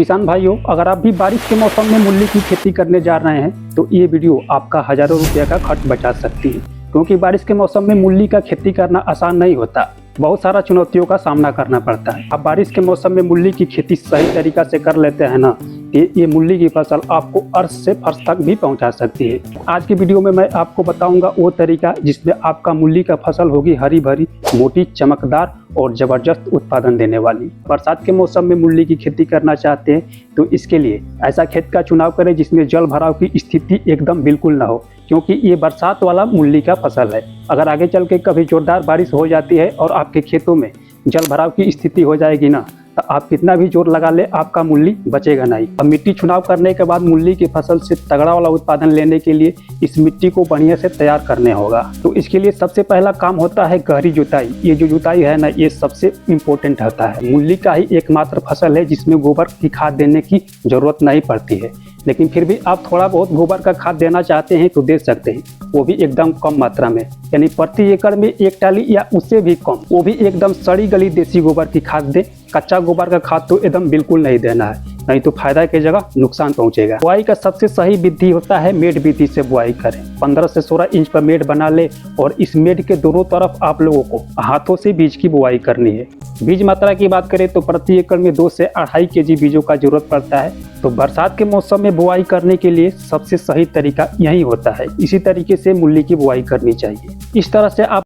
किसान भाइयों, अगर आप भी बारिश के मौसम में मूली की खेती करने जा रहे हैं तो ये वीडियो आपका हजारों रुपये का खर्च बचा सकती है। क्योंकि बारिश के मौसम में मूली का खेती करना आसान नहीं होता, बहुत सारा चुनौतियों का सामना करना पड़ता है। आप बारिश के मौसम में मूली की खेती सही तरीका से कर लेते हैं ना, ये मूली की फसल आपको अर्श से फर्श तक भी पहुंचा सकती है। आज की वीडियो में मैं आपको बताऊंगा वो तरीका जिसमें आपका मूली का फसल होगी हरी भरी, मोटी, चमकदार और ज़बरदस्त उत्पादन देने वाली। बरसात के मौसम में मूली की खेती करना चाहते हैं तो इसके लिए ऐसा खेत का चुनाव करें जिसमें जल भराव की स्थिति एकदम बिल्कुल ना हो, क्योंकि ये बरसात वाला मूली का फसल है। अगर आगे चल के कभी जोरदार बारिश हो जाती है और आपके खेतों में जल भराव की स्थिति हो जाएगी ना, तो आप कितना भी जोर लगा ले आपका मूली बचेगा नहीं। अब मिट्टी चुनाव करने के बाद मूली की फसल से तगड़ा वाला उत्पादन लेने के लिए इस मिट्टी को बढ़िया से तैयार करने होगा। तो इसके लिए सबसे पहला काम होता है गहरी जुताई। ये जो जुताई है ना, ये सबसे इम्पोर्टेंट होता है। मूली का ही एकमात्र फसल है जिसमें गोबर की खाद देने की जरूरत नहीं पड़ती है, लेकिन फिर भी आप थोड़ा बहुत गोबर का खाद देना चाहते हैं तो दे सकते हैं, वो भी एकदम कम मात्रा में, यानी प्रति एकड़ में 1 टाली या उससे भी कम। वो भी एकदम सड़ी गली देसी गोबर की खाद दें। कच्चा गोबर का खाद तो एकदम बिल्कुल नहीं देना है, नहीं तो फायदा की जगह नुकसान पहुंचेगा। बुआई का सबसे सही विधि होता है मेड विधि से बुआई करें। 15 से 16 इंच पर मेड बना ले और इस मेड के दोनों तरफ आप लोगों को हाथों से बीज की बुआई करनी है। बीज मात्रा की बात करें तो प्रति एकड़ में 2 से 2.5 केजी बीजों का जरूरत पड़ता है। तो बरसात के मौसम में बुआई करने के लिए सबसे सही तरीका यही होता है। इसी तरीके से मूली की बुआई करनी चाहिए। इस तरह से आप